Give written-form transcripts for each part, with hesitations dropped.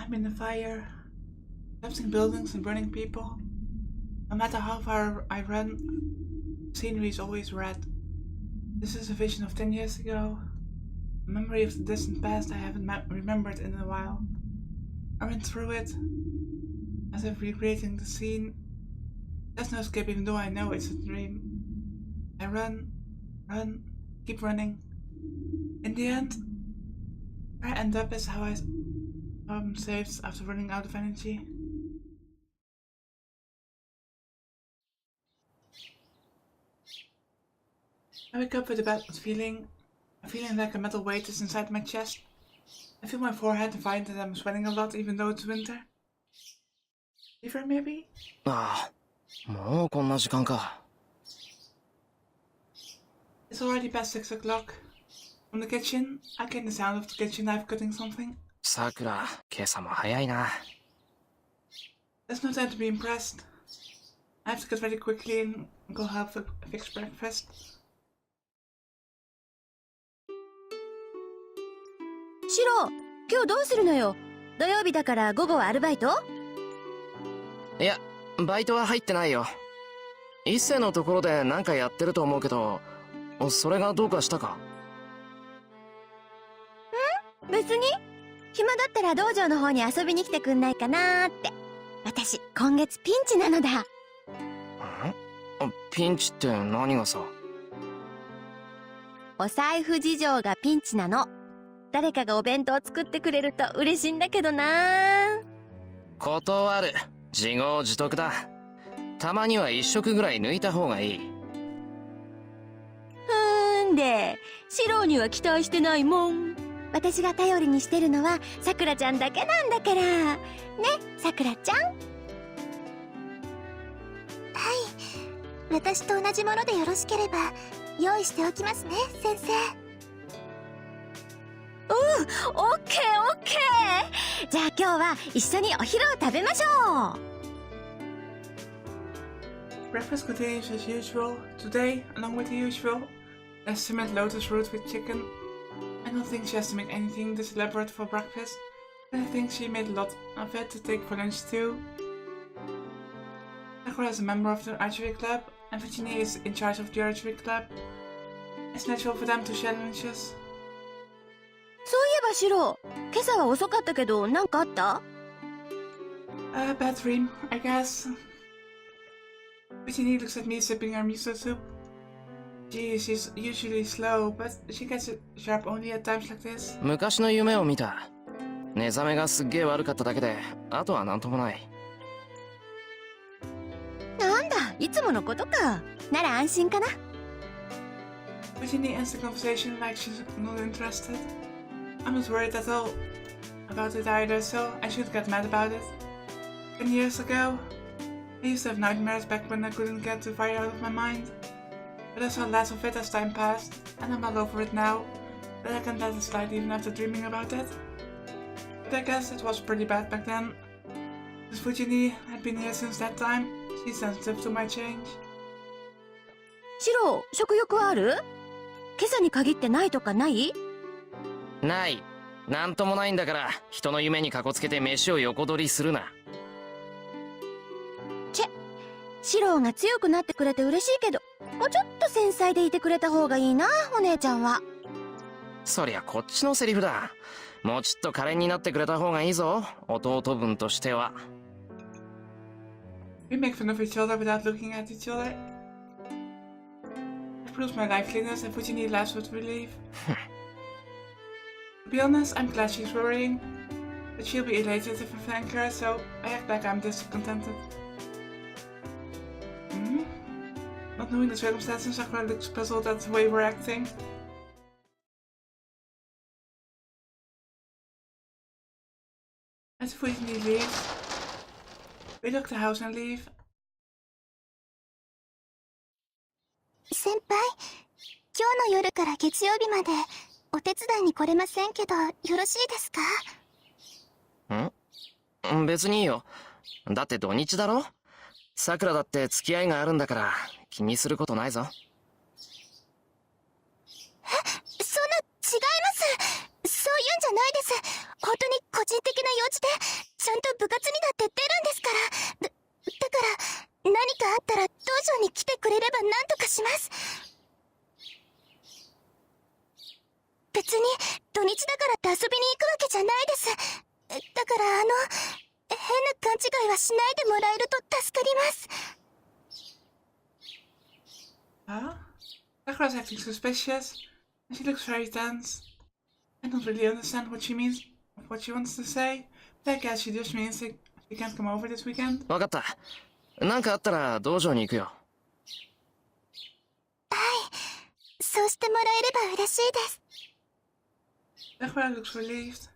I'm in a fire, collapsing buildings and burning people. No matter how far I run, scenery is always red. This is a vision of 10 years ago, a memory of the distant past I haven't remembered in a while. I ran through it, as if recreating the scene. There's no escape even though I know it's a dream. I run, keep running. In the end, where I end up is how I saved after running out of energy. I wake up with a bad feeling, like a metal weight is inside my chest. I feel my forehead and find that I'm sweating a lot even though it's winter. Fever maybe? It's already past 6 o'clock. From the kitchen, I get the sound of the kitchen knife cutting something. Sakura, 今朝も早いな。There's no time to be impressed. I have to get ready quickly and go help fix breakfast. シロ、今日どうするのよ。土曜日だから午後はアルバイト？いや、バイトは入ってないよ。一星のところで何かやってると思うけど、それがどうかしたか？別に。暇だったら道場の方に遊びに来てくんないかなーって。私、今月ピンチなのだ。ピンチって何がさ？お財布事情がピンチなの。誰かがお弁当作ってくれると嬉しいんだけどなー。断る。自業自得だ。たまには一食ぐらい抜いた方がいい。で、シロには期待してないもん。私が頼りにしてるのはさくらちゃんだけなんだから。ね、さくらちゃん。はい。私と同じものでよろしければ用意しておきますね、先生。オッケーオッケー。じゃあ今日は一緒にお昼を食べましょう。Breakfast continues as usual. Today, along with the usual, there's simmered lotus root with chicken. I don't think she has to make anything this elaborate for breakfast, but I think she made a lot of it to take for lunch too. Sakura is a member of the archery club, and Virginia is in charge of the archery club. It's natural for them to share lunches. そういえばシロ、今朝は遅かったけど何かあった？ A bad dream, I guess. Virginia looks at me sipping her miso soup. She's usually slow, but she gets sharp only at times like this. 昔の夢を見た。寝覚めがすっげえ悪かっただけで、あとはなんともない。なんだ、いつものことか。なら安心かな。Virginia ends the conversation like she's not interested. I'm not worried at all about it either, so I shouldn't get mad about it. 10 years ago, I used to have nightmares back when I couldn't get the fire out of my mind. But I saw less of it as time passed, and I'm all over it now. But I can't let it slide even after dreaming about it. But I guess it was pretty bad back then. Since Virginia had been here since that time, she's sensitive to my change. シロ、食欲はある？今朝に限ってないとかない？ない。なんともないんだから、人の夢にかこつけて飯を横取りするな。シロが強くなってくれて嬉しいけど、もうちょっと繊細でいてくれた方がいいな、お姉ちゃんは。そりゃこっちのセリフだ。もうちょっと可憐になってくれた方がいいぞ、弟分としては。We make fun of each other without looking at each other. I prove my liveliness and Virginia laughs with relief. To be honest, I'm glad she's worrying, but she'll be elated if I thank her, so I act like I'm discontented. Not knowing the circumstances, Sakura looks puzzled at the way we're acting. As Virginia leaves, we lock the house and leave. 先輩、今日の夜から月曜日までお手伝いに来れませんけど、よろしいですか？別にいいよ。だって土日だろ？さくらだって付き合いがあるんだから気にすることないぞ。そんな、違います。そういうんじゃないです。本本当に個人的な用事で、ちゃんと部活にだって出るんですから。だから、何かあったら道場に来てくれれば何とかします。別に、土日だからって遊びに行くわけじゃないです。だから変な勘違いはしないでもらえると助かります。Huh? Sakura's acting suspicious, and she looks very tense. I don't really understand what she means, what she wants to say, but I guess she just means she can't come over this weekend. わかった。なんかあったら道場に行くよ。はい。そうしてもらえれば嬉しいです。Sakura looks relieved,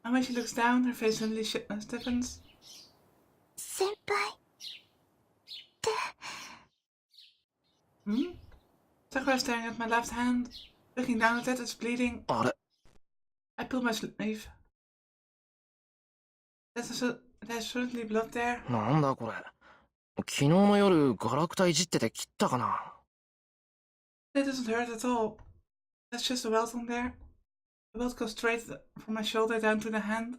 and when she looks down, her face suddenly stiffens. 先輩って。Hmm? Sakura's staring at my left hand. Looking down at it, it's bleeding. あれ I pull my sleeve. There's certainly blood there. なんだこれ。昨日の夜ガラクタいじってて切ったかな。 That doesn't hurt at all. That's just a welt on there. The welt goes straight from my shoulder down to the hand.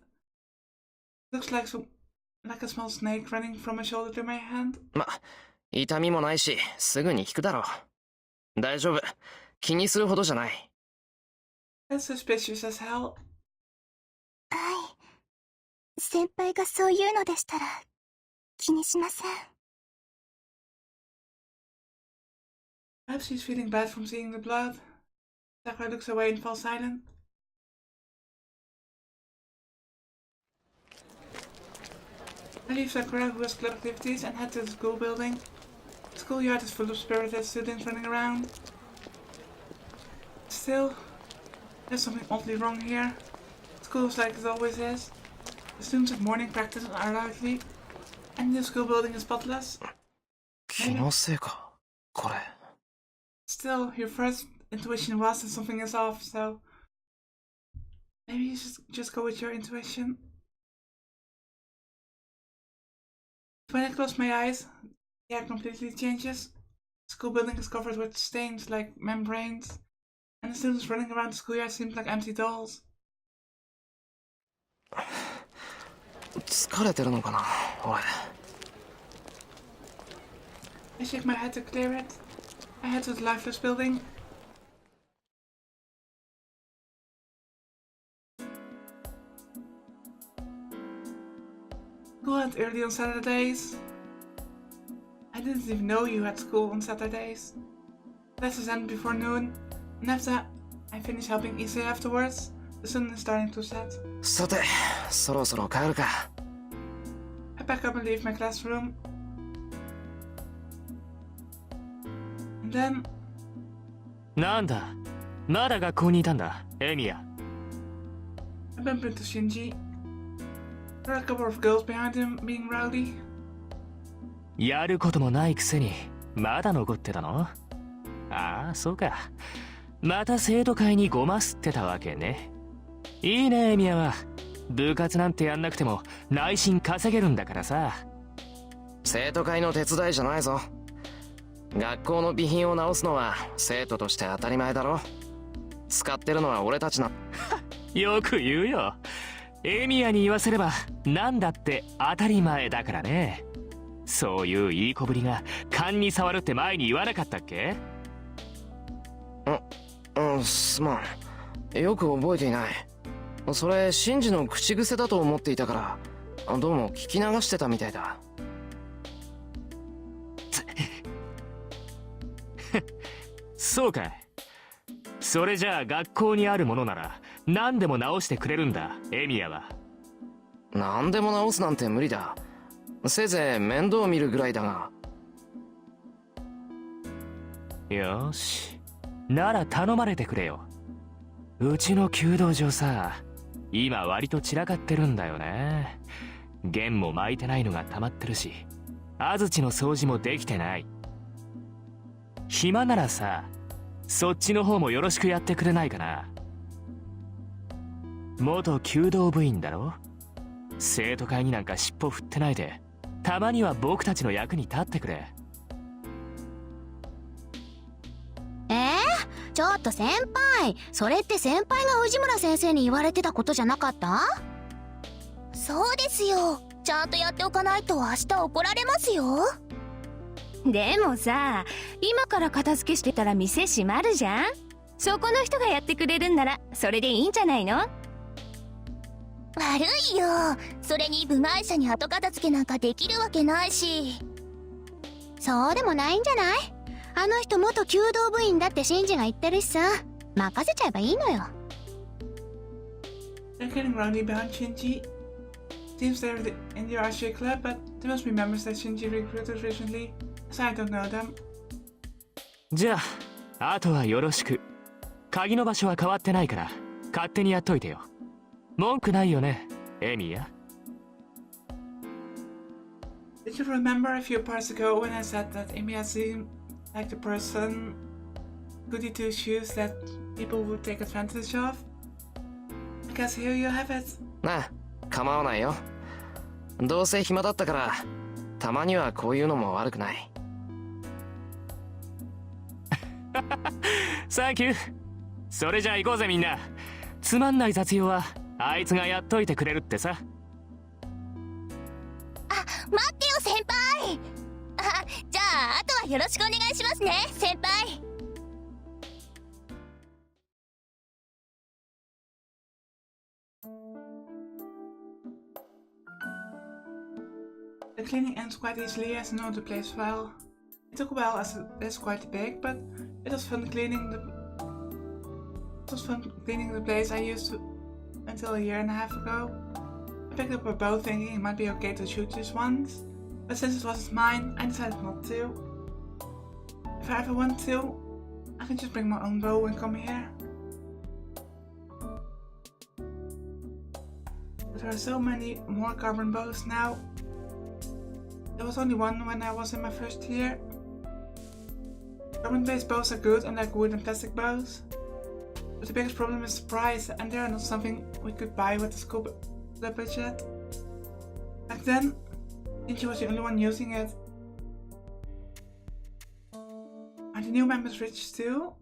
Looks like a small snake running from my shoulder to my hand. ま、痛みもないしすぐに引くだろう。大丈夫。気にするほどじゃない。That's suspicious as hell. はい。先輩がそう言うのでしたら気にしません。Perhaps she's feeling bad from seeing the blood. Sakura looks away and falls silent. I leave Sakura, who has club activities, and head to the school building. The schoolyard is full of spirited students running around. Still, there's something oddly wrong here. School is like it always is. The students at morning practice are lively, and the school building is spotless. 気のせいか、これ。Still, your first intuition was that something is off, so maybe you should just go with your intuition. When I close my eyes, the air completely changes. The school building is covered with stains like membranes, and the students running around the schoolyard seem like empty dolls. 疲れてるのかな、俺。I shake my head to clear it. I head to the lifeless building. School ends early on Saturdays. I didn't even know you had school on Saturdays. Classes end before noon, and after I finish helping Issei afterwards, the sun is starting to set. さて、そろそろ帰るか。I pack up and leave my classroom. And then なんだ、まだ学校にいたんだ、エミヤ。I bump into Shinji. There are a couple of girls behind him being rowdy. やることもないくせにまだ残ってたの？ああ、そうか。また生徒会にごますってたわけね。いいね、エミヤは。部活なんてやんなくても内心稼げるんだからさ。生徒会の手伝いじゃないぞ。学校の備品を直すのは生徒として当たり前だろ。使ってるのは俺たちの。よく言うよ。エミヤに言わせれば何だって当たり前だからね。そういういい子ぶりが勘に触るって前に言わなかったっけ？すまん。よく覚えていない。それシンジの口癖だと思っていたからどうも聞き流してたみたいだ。そうかい。それじゃあ学校にあるものなら何でも直してくれるんだ、エミヤは。何でも直すなんて無理だ。せいぜい面倒見るぐらいだが。よし、なら頼まれてくれよ。うちの弓道場さ、今割と散らかってるんだよね。弦も巻いてないのが溜まってるし、安土の掃除もできてない。暇ならさ、そっちの方もよろしくやってくれないかな。元弓道部員だろ。生徒会になんか尻尾振ってないで、たまには僕たちの役に立ってくれ。ちょっと先輩、それって先輩が藤村先生に言われてたことじゃなかった？そうですよ。ちゃんとやっておかないと明日怒られますよ。でもさ、今から片付けしてたら店閉まるじゃん。そこの人がやってくれるんならそれでいいんじゃないの？悪いよ。それに部外者に後片付けなんかできるわけないし。そうでもないんじゃない？あの人元弓道部員だってシンジが言ってるしさ。任せちゃえばいいのよ。They're getting rowdy behind Shinji. Seems they're in the RCA club, but they must be members that Shinji recruited recently, as I don't know them. じゃああとはよろしく。鍵の場所は変わってないから勝手にやっといてよ。文句ないよね、エミヤ。Did you remember a few parts ago when I said that Emiya seemed like the person goody two shoes that people would take advantage of? I guess here you have it. なあ、構わないよ。どうせ暇だったからたまにはこういうのも悪くない。サンキュー。それじゃあ行こうぜみんな。つまんない雑用はあいつがやっといてくれるってさ。待ってよ先輩。じゃああとはよろしくお願いしますね先輩。The cleaning ends quite easily as I know the place well. It took a while as it is quite big, but it was fun cleaning the place I used to until a year and a half ago. I picked up a bow thinking it might be okay to shoot just once, but since it wasn't mine, I decided not to. If I ever want to, I can just bring my own bow and come here. But there are so many more carbon bows now. There was only one when I was in my first year. Carbon-based bows are good unlike wood and plastic bows. But the biggest problem is the price, and they are not something we could buy with the school budget. Back then, Ninja was the only one using it. Are the new members rich too?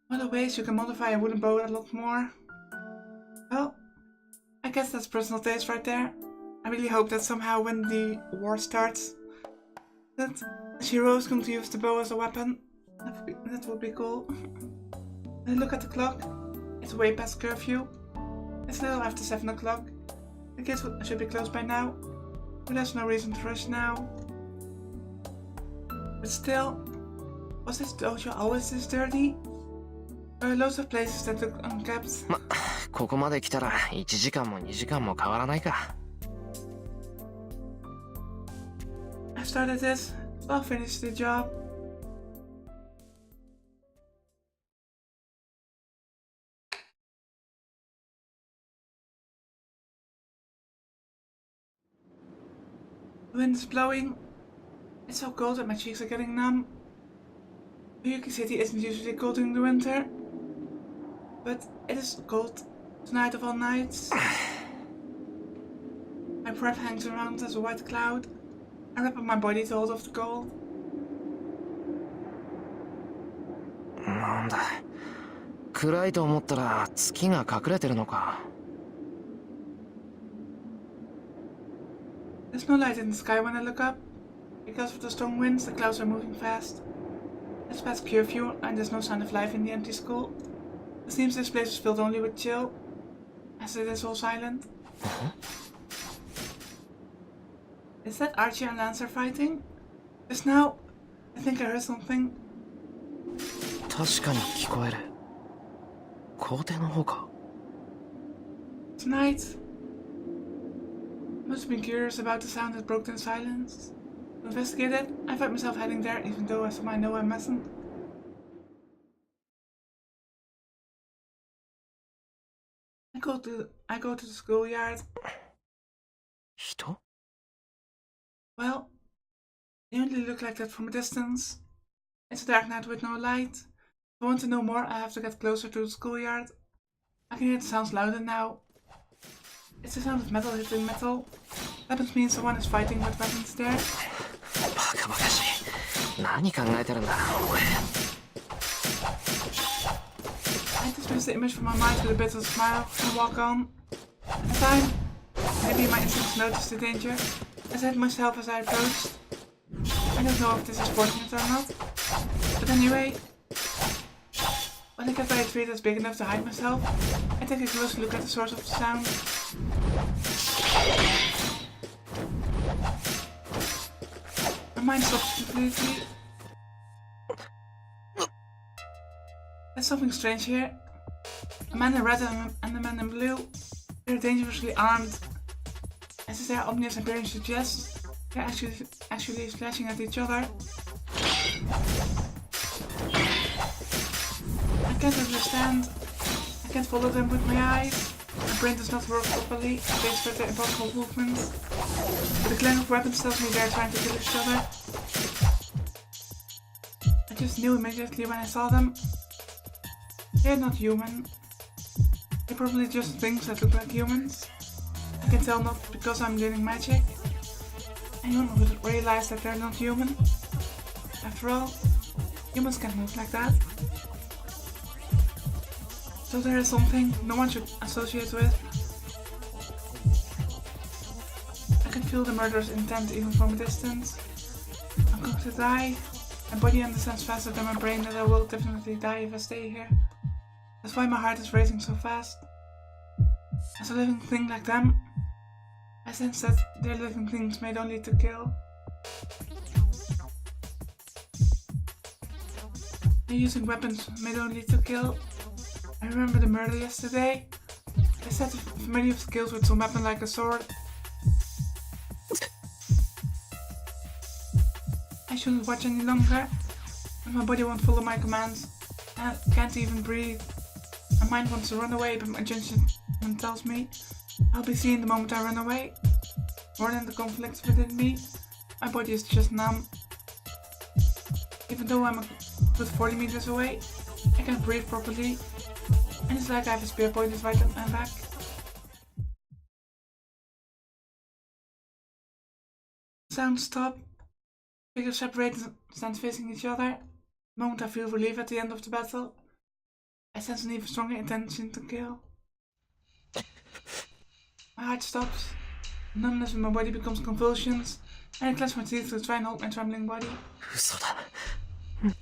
What are ways you can modify a wooden bow a lot more? Well, I guess that's personal taste right there. I really hope that somehow when the war starts, that Shiro is going to use the bow as a weapon. That would be cool. When I look at the clock, it's way past curfew. It's still after 7 o'clock. The kids should be closed by now, but there's no reason to rush now. But still, was this dojo always this dirty? There are loads of places that look unkept. ま、ここまで来たら1時間も2時間も変わらないか。I started this, so I'll finish the job. The wind is blowing. It's so cold that my cheeks are getting numb. Ryuki City isn't usually cold during the winter, but it is cold tonight of all nights. My breath hangs around as a white cloud. I wrap up my body to hold off the cold. なんだ、暗いと思ったら月が隠れてるのか。There's no light in the sky when I look up. Because of the strong winds, the clouds are moving fast. It's past curfew and there's no sign of life in the empty school. It seems this place is filled only with chill, as it is all silent. Is that Archie and Lance are fighting? Just now, I think I heard something. 確かに聞こえる。校庭の方か。Tonight, must have been curious about the sound that broke the silence. To investigate it, I find myself heading there even though I know I mustn't. I go to the schoolyard. 人？ Well, they only look like that from a distance. It's a dark night with no light. If I want to know more, I have to get closer to the schoolyard. I can hear the sounds louder now. It's the sound of metal hitting metal. That must mean someone is fighting with weapons there. バカバカしい。何考えてるんだ、俺。I dismiss the image from my mind with a bitter smile and walk on. time, maybe my instincts noticed the danger. I said myself as I approached. I don't know if this is fortunate or not. But anyway, when I get by a tree that's big enough to hide myself, I take a close look at the source of the sound. My mind stops completely. There's something strange here. A man in red and a man in blue. They're dangerously armed. As their ominous appearance suggests, they're actually slashing at each other. I can't understand. I can't follow them with my eyes. My brain does not work properly based for their impossible movements. But the clang of weapons tells me they're trying to kill each other. I just knew immediately when I saw them. They're not human. They're probably just things that look like humans. I can tell not because I'm learning magic. Anyone would realize that they're not human. After all, humans can't move like that. So there is something no one should associate with. I can feel the murderous intent even from a distance. I'm going to die. My body understands faster than my brain that I will definitely die if I stay here. That's why my heart is racing so fast. As a living thing like them, I sense that they're living things made only to kill. They're using weapons made only to kill. I remember the murder yesterday. They said familiar skills with some weapon like a sword. I shouldn't watch any longer, but my body won't follow my commands. I can't even breathe. My mind wants to run away, but my judgment tells me I'll be seen the moment I run away. More than the conflicts within me, my body is just numb. Even though I'm a good 40 meters away, I can't breathe properly, and it's like I have a spear pointed right at my back. Sounds stop. Figures separate and stand facing each other. The moment I feel relief at the end of the battle, I sense an even stronger intention to kill. My heart stops. Numbness in my body becomes convulsions, and I clench my teeth to try and hold my trembling body. An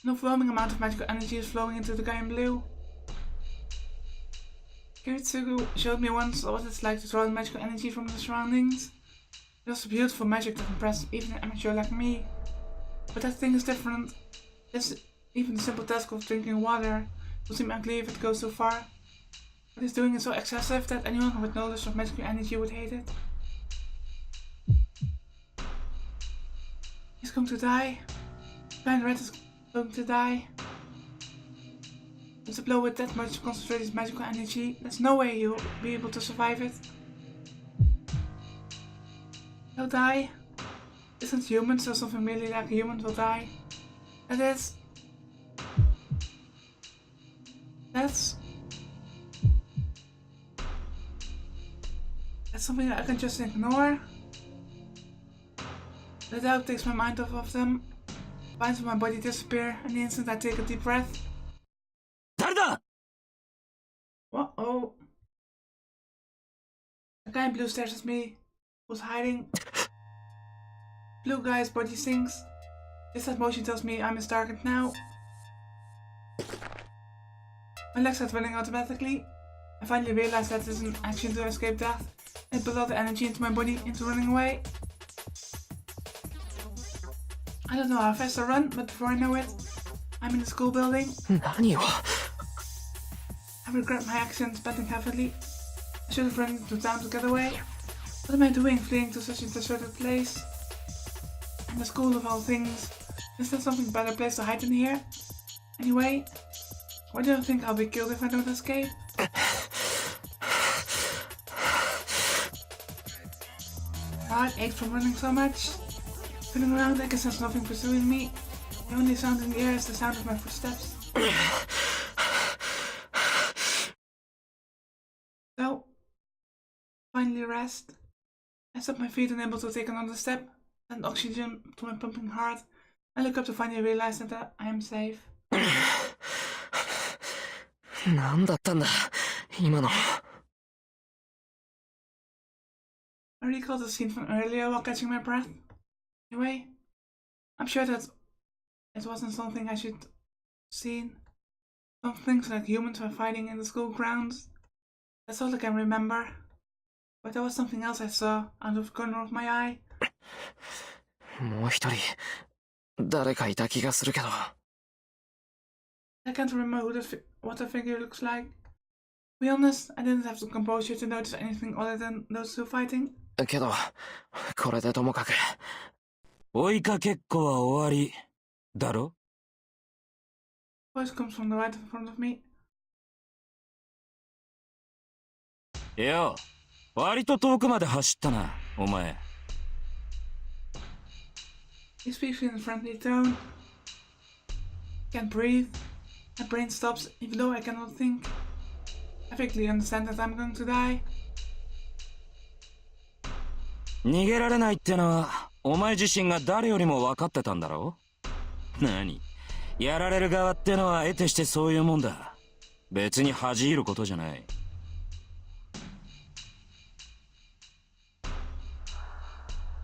overwhelming amount of magical energy is flowing into the guy in blue. Kiritsugu showed me once what it's like to draw the magical energy from the surroundings. It was beautiful magic that impressed even an amateur like me. But that thing is different. Even the simple task of drinking water will seem ugly if it goes too far. What he's doing is so excessive that anyone with knowledge of magical energy would hate it. He's going to die. Blind Red is going to die. With a blow with that much concentrated magical energy, there's no way he'll be able to survive it. He'll die. Isn't human, so something really like a human will die. That's something that I can just ignore. The doubt takes my mind off of them. Vines of my body disappear, and the instant I take a deep breath. Uh-oh. The guy in blue stares at me. Who's hiding? Blue guy's body sinks. This motion tells me I'm his target now. My legs start running automatically. I finally realize that this is an action to escape death. I put all the energy into my body into running away. I don't know how fast I run, but before I know it, I'm in the school building. I regret my actions, panting heavily. I should have run into town to get away. What am I doing, fleeing to such a deserted place? In the school of all things. Is there something better place to hide in here? Anyway, why do you think I'll be killed if I don't escape? My heart aches from running so much. Turning around, I can sense nothing pursuing me. The only sound in the air is the sound of my footsteps. So, finally rest. I stop my feet, unable to take another step, and oxygen to my pumping heart. I look up to finally realize that I am safe. 何だったんだ今の。 I recall the scene from earlier while catching my breath. Anyway, I'm sure that it wasn't something I should have seen. Some things like humans were fighting in the school grounds. That's all I can remember. But there was something else I saw out of the corner of my eye. もう一人誰かいた気がするけど。 I can't remember what the figure looks like. To be honest, I didn't have the composure to notice anything other than those two fighting. けどこれでともかく。追いかけっこは終わりだろ。 Voice comes from the right in front of me. いや、割と遠くまで走ったな、お前。 He speaks in a friendly tone. Can't breathe. My brain stops, even though I cannot think. I vaguely understand that I'm going to die. 逃げられないってのは、お前自身が誰よりも分かってたんだろ。何？やられる側ってのは得てしてそういうもんだ。別に恥じることじゃない。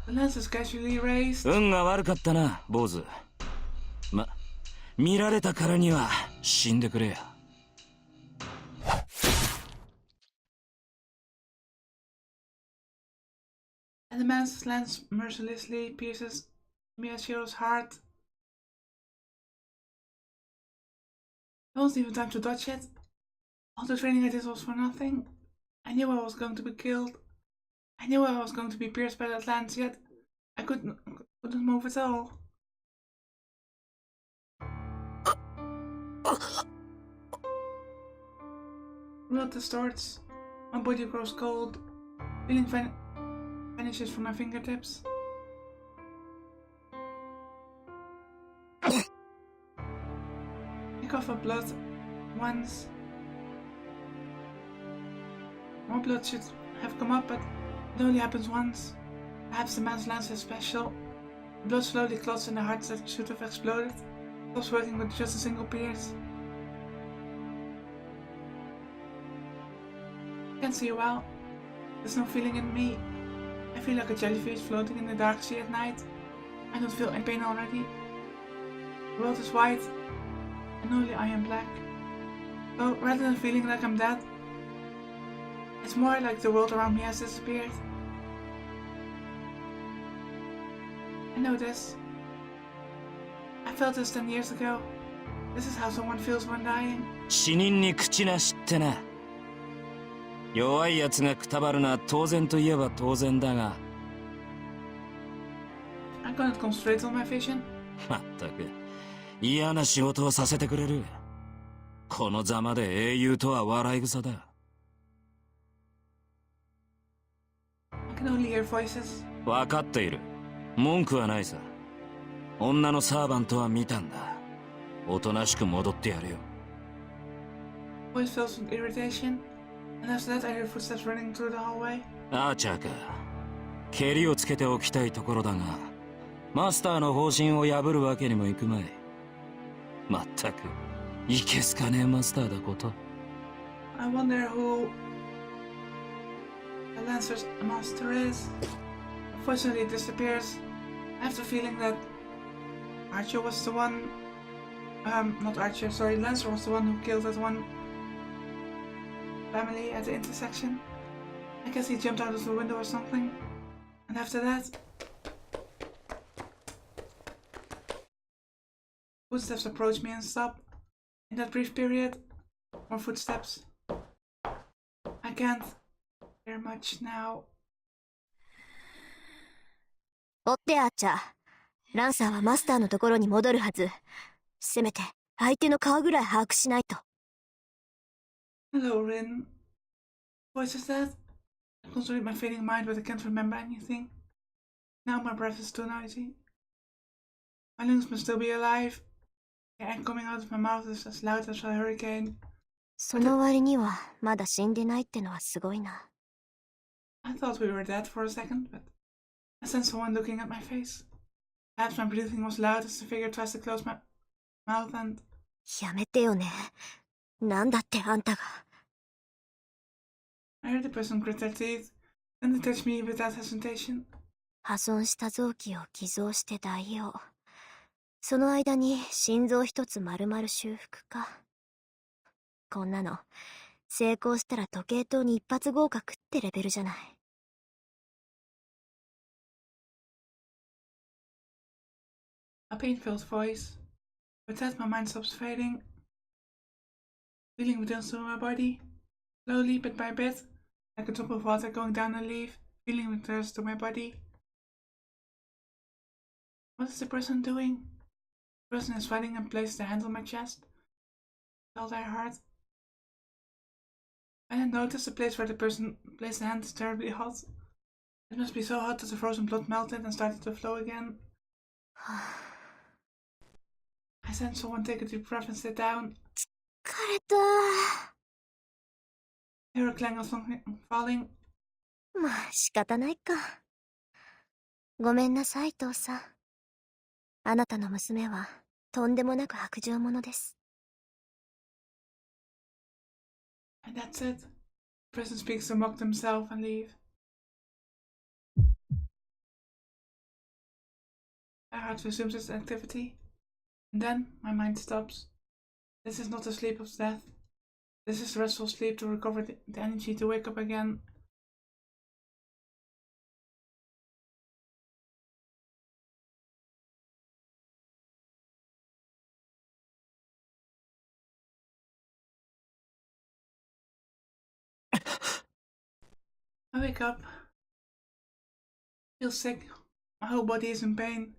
The lens is casually raised. 運が悪かったな、坊主。ま、見られたからには死んでくれや。 And the man's lens mercilessly pierces Miyashiro's heart. There wasn't even time to dodge it. All the training I did was for nothing. I knew I was going to be killed. I knew I was going to be pierced by that lance, yet I couldn't move at all. Blood distorts. My body grows cold. Feeling vanishes from my fingertips. I cough up blood once. More blood should have come up, but it only happens once. Perhaps the man's lance is special. The blood slowly clots in the hearts that should have exploded. Stops working with just a single pierce. I can't see well. There's no feeling in me. I feel like a jellyfish floating in the dark sea at night. I don't feel any pain already. The world is white, and only I am black. So rather than feeling like I'm dead, it's more like the world around me has disappeared. I know this. I felt this 10 years ago. This is how someone feels when dying. 死人に口なしってな。弱いやつがくたばるのは当然といえば当然だが。 I couldn't concentrate on my vision. まったく嫌な仕事をさせてくれる。このざまで英雄とは笑い草だ。 I can only hear voices. 分かっている。文句はないさ。女のサーバントは見たんだ。おとなしく戻ってやるよ。 Voice fills with irritation, and after that I hear footsteps running through the hallway. アーチャーか。蹴りをつけておきたいところだが、マスターの方針を破るわけにもいくまい。まったく、いけすかねえマスターだこと。 I wonder who the Lancer's master is. Unfortunately, it disappears. I have the feeling that Archer was the one. Not Archer, sorry, Lancer was the one who killed that one family at the intersection. I guess he jumped out of the window or something. And after that, footsteps approach me and stop. In that brief period, more footsteps. I can't hear much now. 追ってアーチャー。ランサーはマスターのところに戻るはず。せめて相手の顔ぐらい把握しないと。Hello, Rin. Voice is that? I concentrate my fading mind, but I can't remember anything. Now my breath is too noisy. My lungs must still be alive. The air coming out of my mouth is as loud as a hurricane. その割にはまだ死んでないってのはすごいな。I thought we were dead for a second, but I sensed someone looking at my face. Perhaps my breathing was loud as the figure tries to close my mouth and... やめてよね。なんだってあんたが。I heard the person grit their teeth, and they touched me without hesitation. 破損した臓器を寄贈して代用。その間に心臓一つ丸々修復か。こんなの、成功したら時計塔に一発合格ってレベルじゃない。A pain-filled voice. With that, my mind stops fading. Feeling returns to my body. Slowly, bit by bit, like a drop of water going down a leaf, feeling returns to my body. What is the person doing? The person is sweating and placed their hand on my chest. Felt their heart. And I noticed the place where the person placed the hand is terribly hot. It must be so hot that the frozen blood melted and started to flow again. I sensed someone take a deep breath and sit down. 疲れた。I hear a clang of something falling. まあ、仕方ないか。ごめんなさい、父さん。あなたの娘は、とんでもなく薄情者です。And that's it. The person speaks to mock themselves and leave. My heart resumes its activity. And then my mind stops. This is not the sleep of death. This is restful sleep to recover the energy to wake up again. I wake up. Feel sick. My whole body is in pain.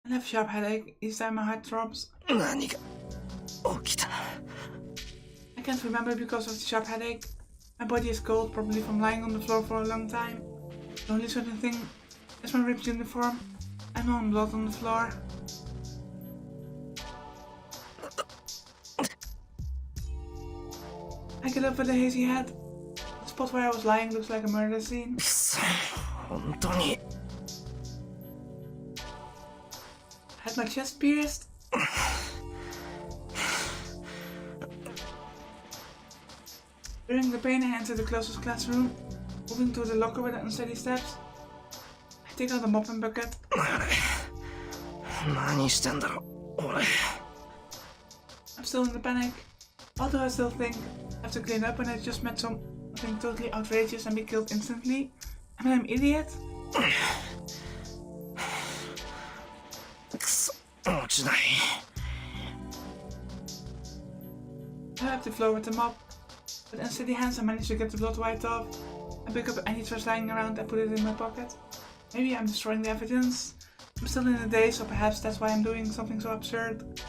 I have a sharp headache. Each time my heart throbs. 何が起きた I can't remember because of the sharp headache. My body is cold, probably from lying on the floor for a long time. The only certain thing is my ripped uniform and my own blood on the floor. I get up with a hazy head. The spot where I was lying looks like a murder scene. 本当に I had my chest pierced. During the pain, I enter the closest classroom, moving to the locker with unsteady steps. I take out the mop and bucket. 何してんだろ俺 I'm still in the panic. Although I still think I have to clean up when I just met something totally outrageous and be killed instantly. I mean, I'm an idiot. くそ落ちない I wipe the floor with the mop. With unsteady hands, I manage to get the blood wiped off. I pick up any trash lying around and put it in my pocket. Maybe I'm destroying the evidence. I'm still in a daze, so perhaps that's why I'm doing something so absurd.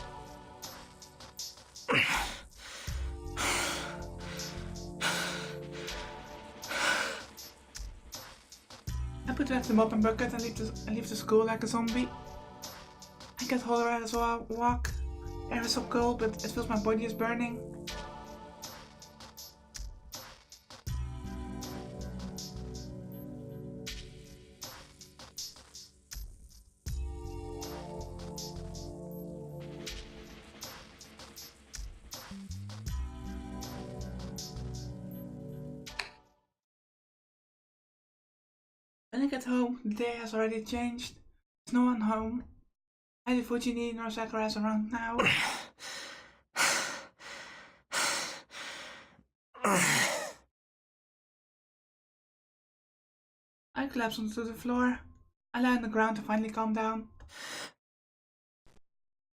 I put back the mop and bucket and leave the school like a zombie. I get holler as I walk. Air is so cold, but it feels my body is burning. When I get home, the day has already changed. There's no one home. Neither Fujini nor Sakura is around now. I collapse onto the floor. I lie on the ground to finally calm down.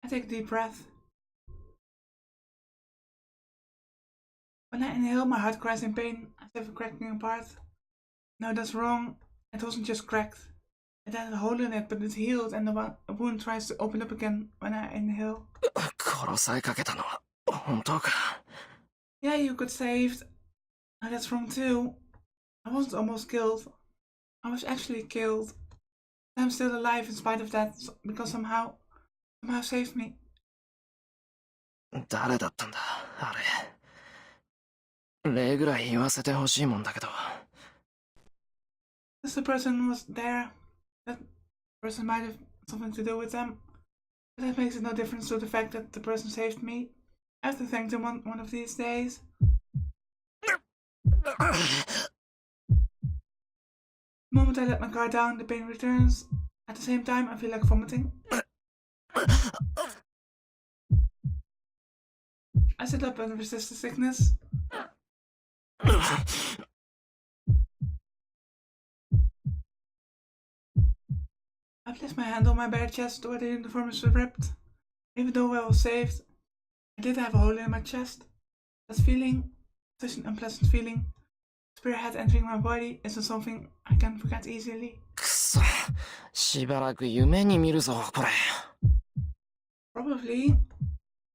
I take a deep breath. When I inhale, my heart cries in pain as if cracking apart. No, that's wrong. It wasn't just cracked. It had a hole in it, but it healed and the wound tries to open up again when I inhale. 殺されかけたのは本当か Yeah, you got saved. No, that's wrong too. I wasn't almost killed. I was actually killed. I'm still alive in spite of that, because somehow saved me. 誰だったんだあれ礼ぐらい言わせてほしいもんだけど Because the person was there. That person might have something to do with them. But that makes it no difference to the fact that the person saved me. I have to thank them one of these days. The moment I let my guard down, the pain returns. At the same time, I feel like vomiting. I sit up and resist the sickness. I place my hand on my bare chest where the uniform is ripped. Even though I was saved, I did have a hole in my chest. That feeling, such an unpleasant feeling, spearhead entering my body, isn't something I can forget easily. くそ、しばらく夢に見るぞ、これ。Probably.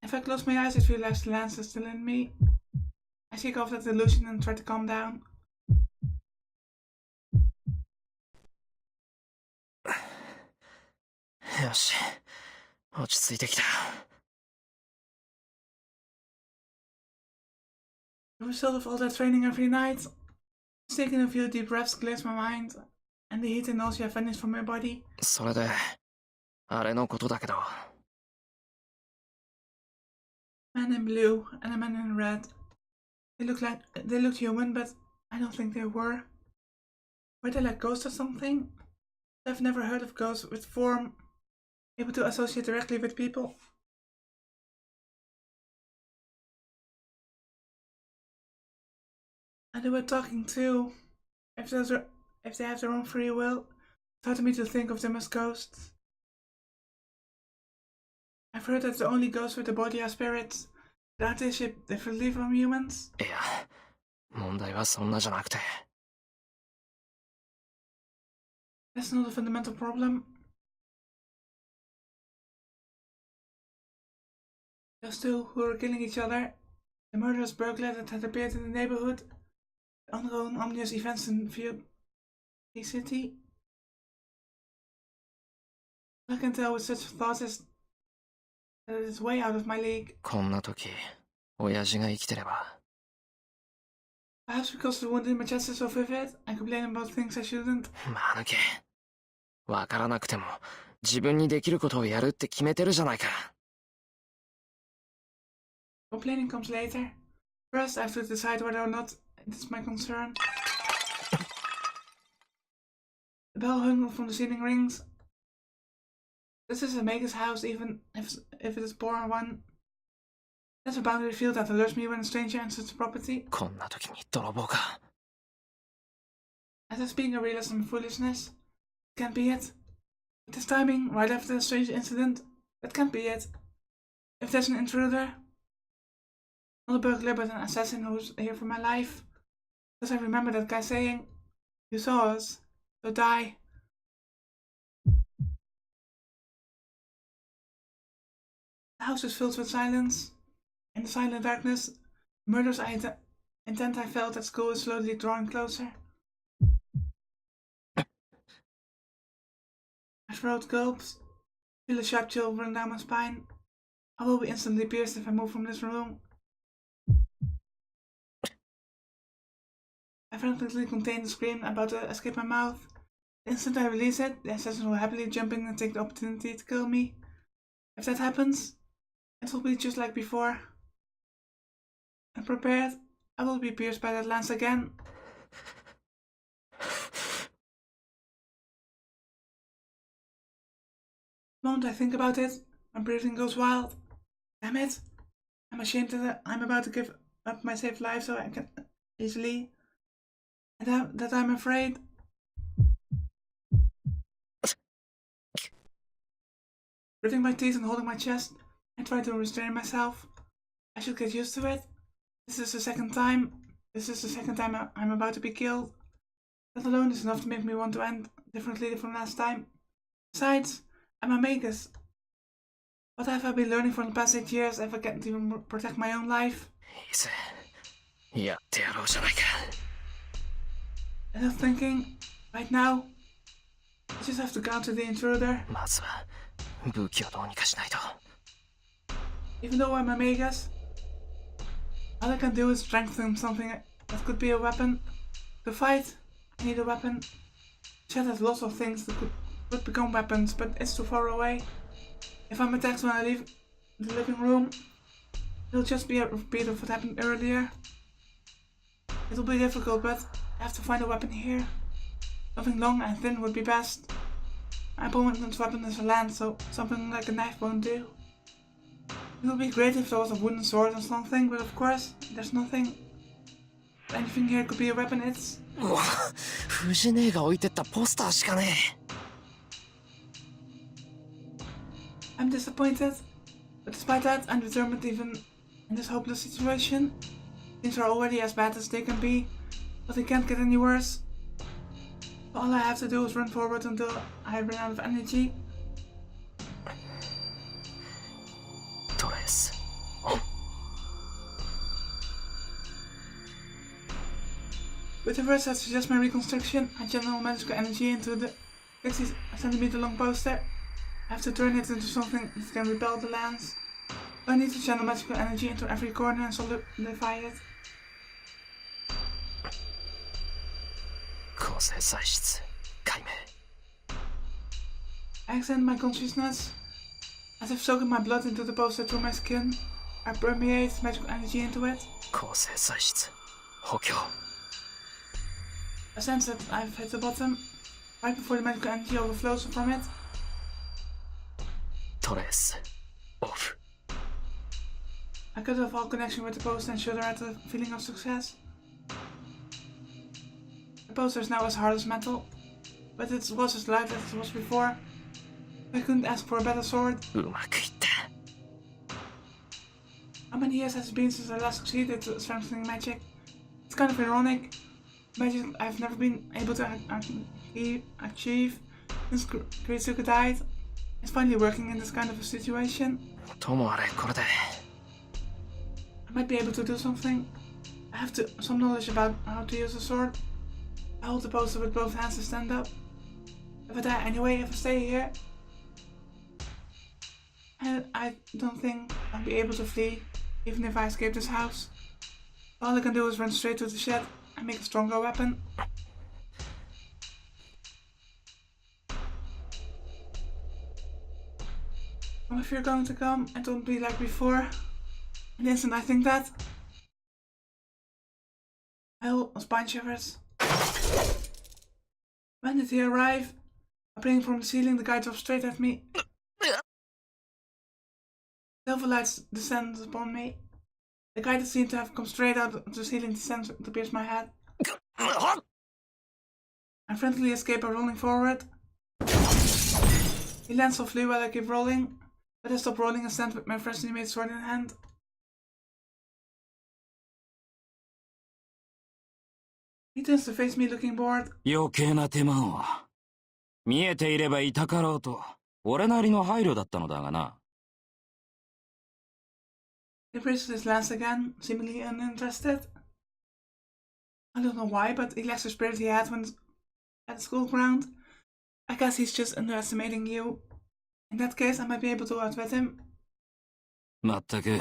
If I close my eyes, I feel like the lance is still in me. I shake off that illusion and try to calm down. よし、落ち着いてきた。The result of all that training every night, taking a few deep breaths clears my mind, and the heat and nausea vanish from my body. それで、あれのことだけど。Man in blue and a man in red. They looked human, but I don't think they were. Were they like ghosts or something? I've never heard of ghosts with form, able to associate directly with people. And they were talking too. If they have their own free will, it's hard for me to think of them as ghosts. I've heard that the only ghosts with the body are spirits. That they ship differently from humans. いや、問題はそんなじゃなくて。That's not a fundamental problem. Those two who were killing each other, the murderous burglar that had appeared in the neighborhood, the ongoing ominous events in the city. I can tell with such thoughts as that it is way out of my league. こんな時、親父が生きてれば。Perhaps because the wound in my chest is so vivid, I complain about things I shouldn't. まぬけ。わからなくても、自分にできることをやるって決めてるじゃないか。Complaining comes later. First, I have to decide whether or not it's my concern. The bell hung from the ceiling rings. This is a maker's house, even if it is a poor one. There's a boundary field that alerts me when a stranger enters the property. こんな時に泥棒か。As I speak, I realize some foolishness. It can't be it. With this timing, right after the strange incident, that can't be it. If there's an intruder, not a burglar but an assassin who's here for my life. Because I remember that guy saying, "You saw us, so die." The house is filled with silence. In the silent darkness, the murderous intent I felt at school is slowly drawing closer. My throat gulps. I feel a sharp chill run down my spine. I will be instantly pierced if I move from this room. I frantically contain the scream about to escape my mouth. The instant I release it, the assassin will happily jump in and take the opportunity to kill me. If that happens, it will be just like before. Unprepared, I will be pierced by that lance again. The moment I think about it, my breathing goes wild. Damn it! I'm ashamed that I'm about to give up my safe life so I can easily. And that I'm afraid. Gritting my teeth and holding my chest, I try to restrain myself. I should get used to it. This is the second time I'm about to be killed. That alone is enough to make me want to end differently from last time. Besides, I'm a magus. What have I been learning for the past 8 years if I can't even protect my own life? いいぜ。やってやろうじゃないか。Enough thinking. Right now, I just have to counter the intruder. まずは武器をどうにかしないと。Even though I'm a magus, all I can do is strengthen something that could be a weapon. To fight, I need a weapon. Chet has lots of things that could become weapons, but it's too far away. If I'm attacked when I leave the living room, it'll just be a repeat of what happened earlier. It'll be difficult, but I have to find a weapon here. Something long and thin would be best. My opponent's weapon is a lance, so something like a knife won't do. It would be great if there was a wooden sword or something, but of course, there's nothing. Anything here could be a weapon, it's... うわ、藤姉が置いてったポスターしかねえ。 I'm disappointed, but despite that, I'm determined even in this hopeless situation. Things are already as bad as they can be, but they can't get any worse. All I have to do is run forward until I run out of energy. トレース。With the words that suggest my reconstruction, I channel magical energy into the 60 centimeter long poster. I have to turn it into something that can repel the lance. I need to channel magical energy into every corner and solidify it. 構成材質解明。 I extend my consciousness, as if soaking my blood into the poster through my skin. I permeate magical energy into it. 構成材質補強。 I sense that I've hit the bottom, right before the magical energy overflows from it. トレースオフ。 I cut off all connection with the poster and shudder at the feeling of success. The poster is now as hard as metal, but it was as light as it was before. I couldn't ask for a better sword. うまくいった。 How many years has it been since I last succeeded at strengthening magic? It's kind of ironic. Magic I've never been able to achieve since Kritsuka died. It's finally working in this kind of a situation. ともあれこれで。 I might be able to do something. I have some knowledge about how to use a sword. I hold the poster with both hands to stand up. If I die anyway, if I stay here, and I don't think I'll be able to flee, even if I escape this house. All I can do is run straight to the shed and make a stronger weapon. Well, if you're going to come, it won't be like before. In the instant I think that, I'll spine shivers. When did he arrive? Appearing from the ceiling, the guy drops straight at me. Silver lights descend upon me. The guy that seemed to have come straight out of the ceiling descends to pierce my head. I frantically escape by rolling forward. He lands softly while I keep rolling, but I stop rolling and stand with my freshly made sword in hand. He turns to face me looking bored. 余計な手間を。見えていればいたかろうと、俺なりの配慮だったのだがな。He raises his lance again, seemingly uninterested. I don't know why, but he lacks the spirit he had when at the school ground. I guess he's just underestimating you. In that case, I might be able to outwit him. まったく、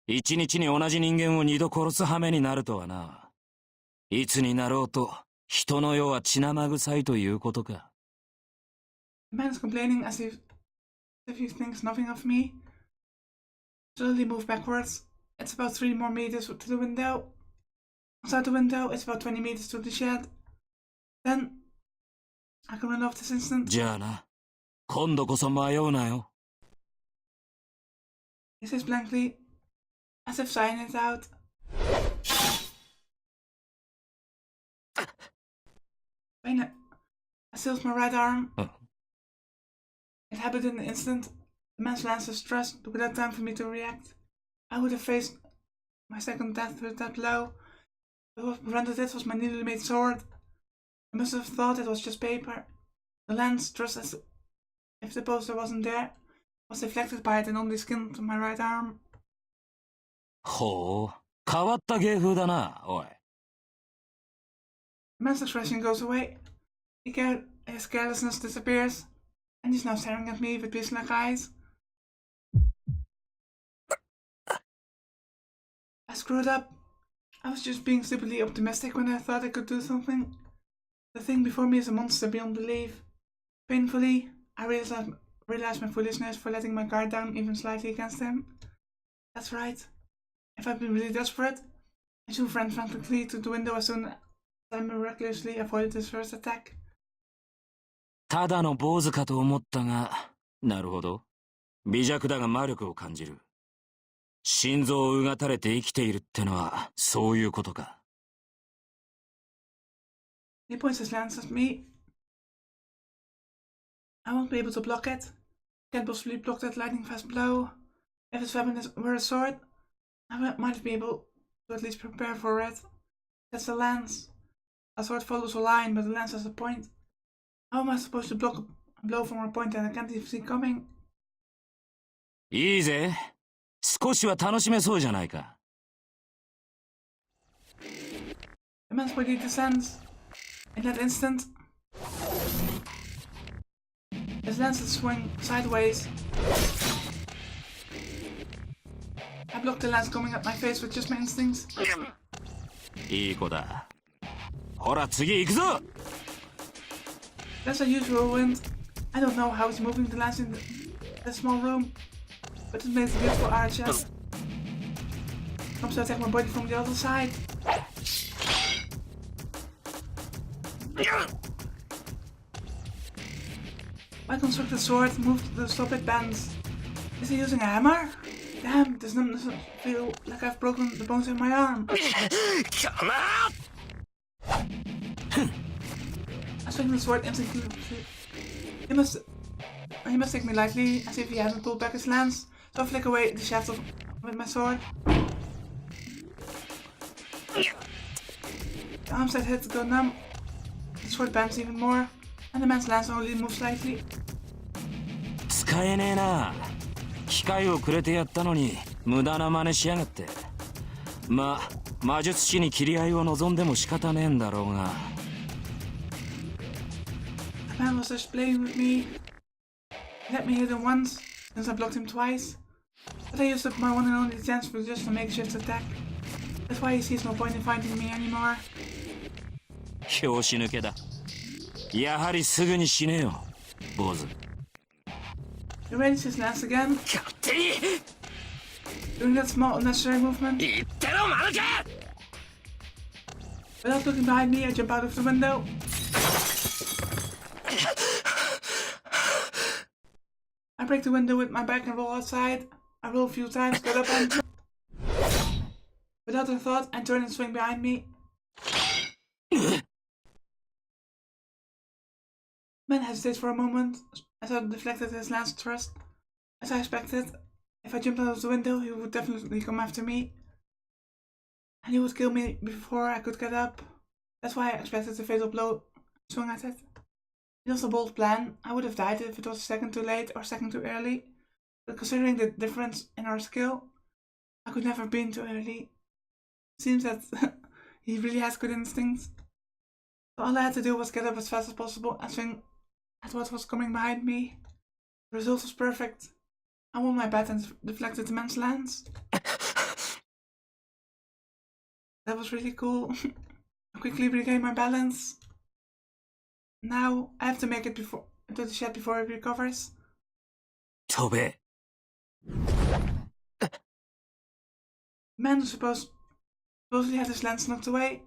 一日に同じ人間を二度殺す羽目になるとはな。いつになろうと、人の世は血生臭いということか。The man is complaining as if he thinks nothing of me. Slowly move backwards. It's about 3 more meters to the window. Outside the window, it's about 20 meters to the shed. Then, I can run off this instant. じゃあな、今度こそ迷うなよ。He says blankly, as if sighing it out. Wait, I sealed my right arm. It happened in an instant. The man's lance was thrust without time for me to react. I would have faced my second death with that blow. But what prevented it was my newly made sword. I must have thought it was just paper. The lance, thrust as if the poster wasn't there, was deflected by it and only skinned my right arm. ほう、変わった芸風だな、おい。The man's expression goes away. His carelessness disappears, and he's now staring at me with beast-like eyes. I screwed up. I was just being stupidly optimistic when I thought I could do something. The thing before me is a monster beyond belief. Painfully, I realized my foolishness for letting my guard down even slightly against him. That's right. If I'd been really desperate, I shoot frantically to the window as soon as I miraculously avoided his first attack. ただの坊主かと思ったが、なるほど。微弱だが魔力を感じる。心臓をうがたれて生きているってのは、そういうことか。He points his lance at me. I won't be able to block it. Can't possibly block that lightning fast blow. If his weapon were a sword, I might be able to at least prepare for it. That's the lance. A sword follows a line, but the lance has a point. How am I supposed to block a blow from a point that I can't even see coming? いいぜ。少しは楽しめそうじゃないか。The man's body descends. In that instant, his lances swing sideways. I blocked the lance coming at my face with just my instincts. いい子だ。ほら次行くぞ。 That's a usual wind. I don't know how he's moving the lance in the small room, but it makes a beautiful arch. Comes to attack my body from the other side. My constructed sword moved to stop it bends. Is he using a hammer? Damn, this doesn't feel like I've broken the bones in my arm. Come on! I swing the sword instantly. He must take me lightly, as if he hadn't pulled back his lance, so I flick away the shaft with my sword. The arms that hit go numb. The sword bends even more, and the man's lance only moves slightly. 使えねえな。機械をくれてやったのに無駄な真似しやがって。まあ魔術師に切り合いを望んでも仕方ねえんだろうが。The man was just playing with me. He let me hit him once, since I blocked him twice. But I used up my one and only chance for just a makeshift attack. That's why he sees no point in fighting me anymore. 拍子抜けだ。やはりすぐに死ねよ、坊主。He raised his lance again. 勝手に Doing that small unnecessary movement. 言ってろマヌケ Without looking behind me, I jump out of the window. I break the window with my back and roll outside. I roll a few times, get up and... Without a thought, I turn and swing behind me. Man hesitates for a moment, as I deflected his lance thrust. As I expected, if I jumped out of the window, he would definitely come after me. And he would kill me before I could get up. That's why I expected the fatal blow swung at it. It was a bold plan. I would have died if it was a second too late or a second too early. But considering the difference in our skill, I could never have been too early. Seems that he really has good instincts. So all I had to do was get up as fast as possible and swing at what was coming behind me. The result was perfect. I won my bet and deflected the man's lance. That was really cool. I quickly regained my balance. Now I have to make it into the shed before it recovers. 飛べ。The man who supposedly had his lance knocked away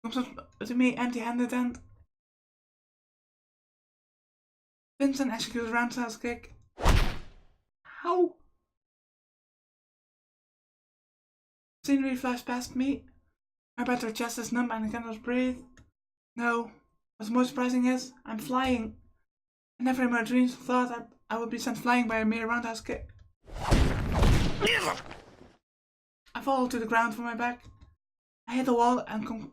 comes up to me empty-handed and spins and executes a roundhouse kick. How? Scenery flies past me. My battered chest is numb and I cannot breathe. No, what's more surprising is I'm flying. I never in my dreams thought that I would be sent flying by a mere roundhouse kick. I fall to the ground from my back. I hit the wall and come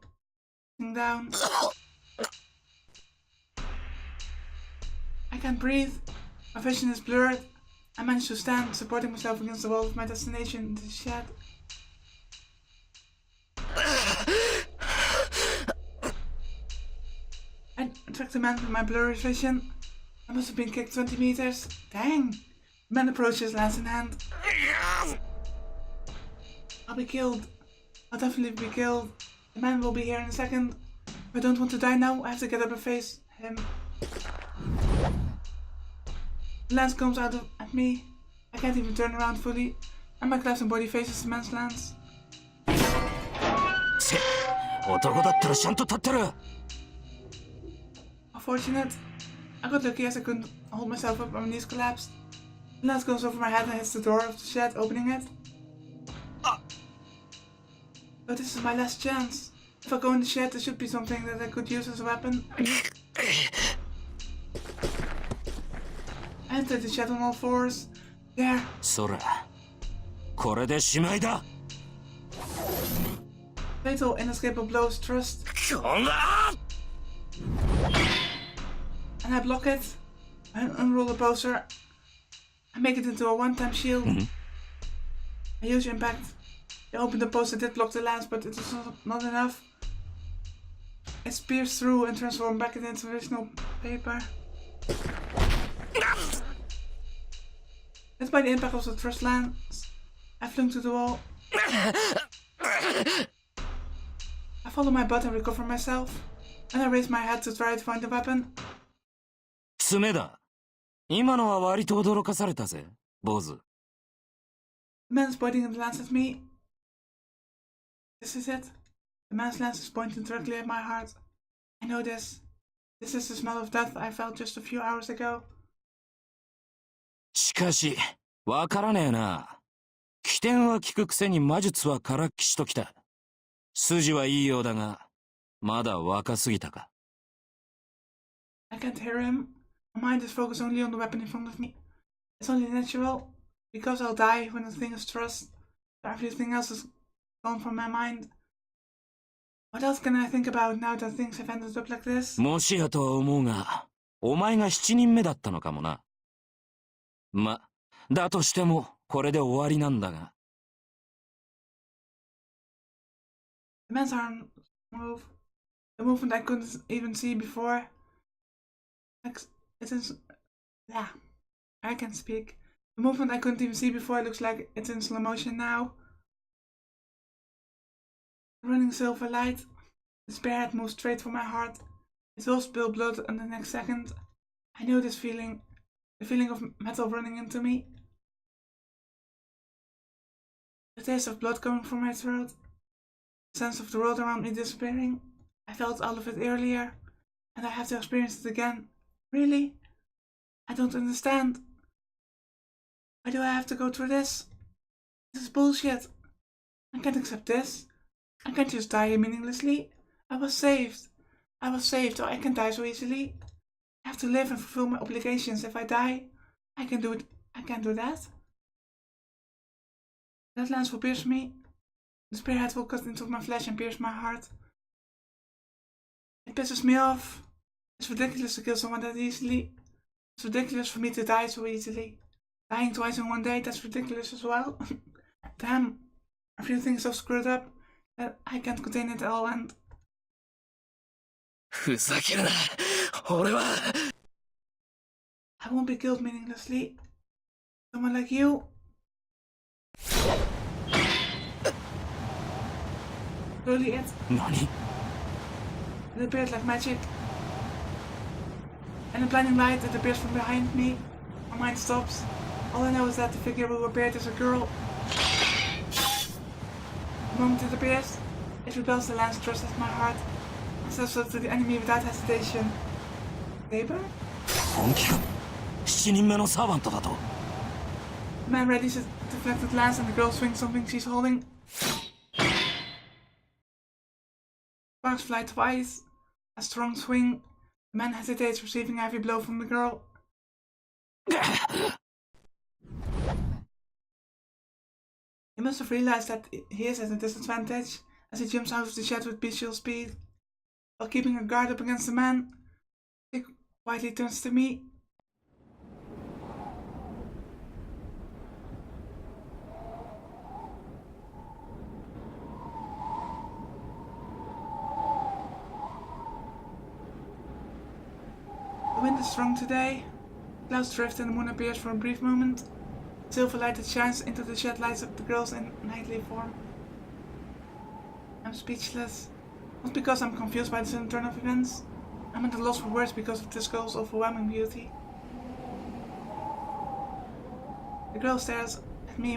down. I can't breathe. My vision is blurred. I manage to stand, supporting myself against the wall of my destination, the shed. I track the man with my blurry vision. I must have been kicked 20 meters. Dang! The man approaches, lance in hand. I'll be killed. I'll definitely be killed. The man will be here in a second. If I don't want to die now, I have to get up and face him. The lance comes out at me. I can't even turn around fully, and my collapsing body faces the man's lance. せ、男だったらちゃんと立ってる。Unfortunate. I got lucky as I couldn't hold myself up when my knees collapsed. The lance goes over my head and hits the door of the shed, opening it. So this is my last chance. If I go in the shed, there should be something that I could use as a weapon. I entered the shed on all fours. There. そら、これでしまいだ。Fatal inescapable blows thrust. And I block it. I unroll the poster. I make it into a one-time shield. I use your impact. I open the poster, did block the lance, but it is not enough. It spears through and transforms back into original paper. Hit by the impact of the thrust lance, I flung to the wall. I follow my butt and recover myself. And I raise my head to try to find the weapon. 爪だ。今のは割と驚かされたぜ、坊主。The man is pointing the lance at me. This is it. The man's lance is pointing directly at my heart. I know this. This is the smell of death I felt just a few hours ago. しかし、わからねえな。起点は効くくせに魔術はからっきしときた。筋はいいようだが、まだ若すぎたか。I can't hear him. My mind is focused only on the weapon in front of me. It's only natural, because I'll die when the thing is thrust. Everything else is gone from my mind. What else can I think about now that things have ended up like this? もしやとは思うが、お前が7人目だったのかもな。ま、だとしても、これで終わりなんだが。The man's arm move. The movement I couldn't even see before. It is... Yeah, I can speak. The movement I couldn't even see before looks like it's in slow motion now. Running silver light. The spearhead moves straight for my heart. It will spill blood in the next second. I know this feeling. The feeling of metal running into me. The taste of blood coming from my throat. The sense of the world around me disappearing. I felt all of it earlier. And I have to experience it again. Really? I don't understand. Why do I have to go through this? This is bullshit. I can't accept this. I can't just die meaninglessly. I was saved. I was saved, or I can die so easily. I have to live and fulfill my obligations. If I die, I can do it. I can't do that. That lance will pierce me. The spearhead will cut into my flesh and pierce my heart. It pisses me off. It's ridiculous to kill someone that easily. It's ridiculous for me to die so easily. Dying twice in one day, that's ridiculous as well. Damn, everything's so screwed up that I can't contain it all and... ふざけるな。俺は。I won't be killed meaninglessly. Someone like you. Really it? 何？ It appeared like magic. And a blinding light that appears from behind me. My mind stops. All I know is that the figure who appeared is a girl. The moment it appears, it repels the lance thrust at my heart and steps up to the enemy without hesitation. Saber? 本気か。7人目のサーバントだと。 The man readies a deflected lance and the girl swings something she's holding. Sparks fly twice. A strong swing. The man hesitates, receiving a heavy blow from the girl. He must have realized that he is at a disadvantage as he jumps out of the shed with bestial speed. While keeping a guard up against the man, he quietly turns to me. The wind is strong today. Clouds drift and the moon appears for a brief moment. Silver light that shines into the shed lights up the girls in nightly form. I'm speechless. Not because I'm confused by the sudden turn of events. I'm at a loss for words because of this girl's overwhelming beauty. The girl stares at me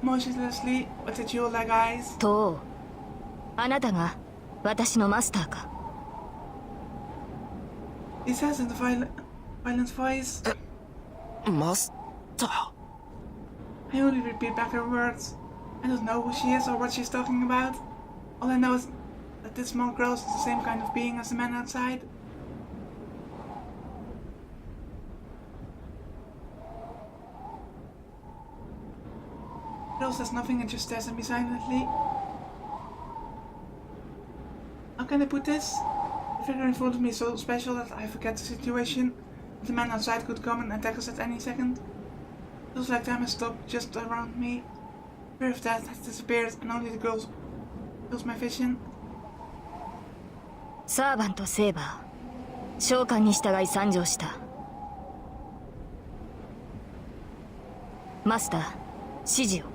emotionlessly with the jewel-like eyes. とう、あなたが私のマスターか？ He says in the violent voice. マスター I only repeat back her words. I don't know who she is or what she's talking about. All I know is that this small girl is the same kind of being as the man outside. The girl says nothing and just stares at me silently. How can I put this? The figure in front of me is so special that I forget the situation. The man outside could come and attack us at any second. Feels like time has stopped just around me. Fear of death has disappeared and only the girl fills my vision. サーバント・セーバー、召喚に従い参上した。マスター、指示を。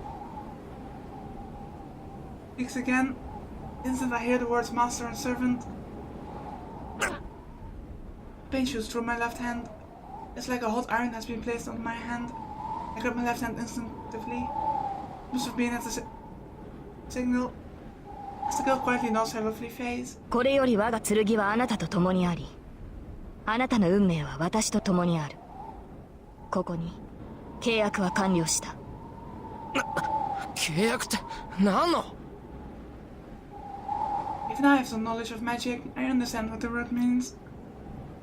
Speaks again. Instant I hear the words master and servant. Pain shoots through my left hand. It's like a hot iron has been placed on my hand. I grab my left hand instinctively. Must have been at the signal. As the girl quietly nods her lovely face. これより我が剣はあなたと共にあり、あなたの運命は私と共にある。ここに契約は完了した。契約って何の？ Even I have some knowledge of magic. I understand what the word means.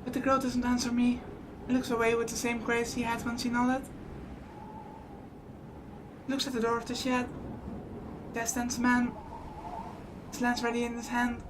But the girl doesn't answer me. He looks away with the same grace he had when she nodded. He looks at the door of the shed. There stands a man, his lance ready in his hand.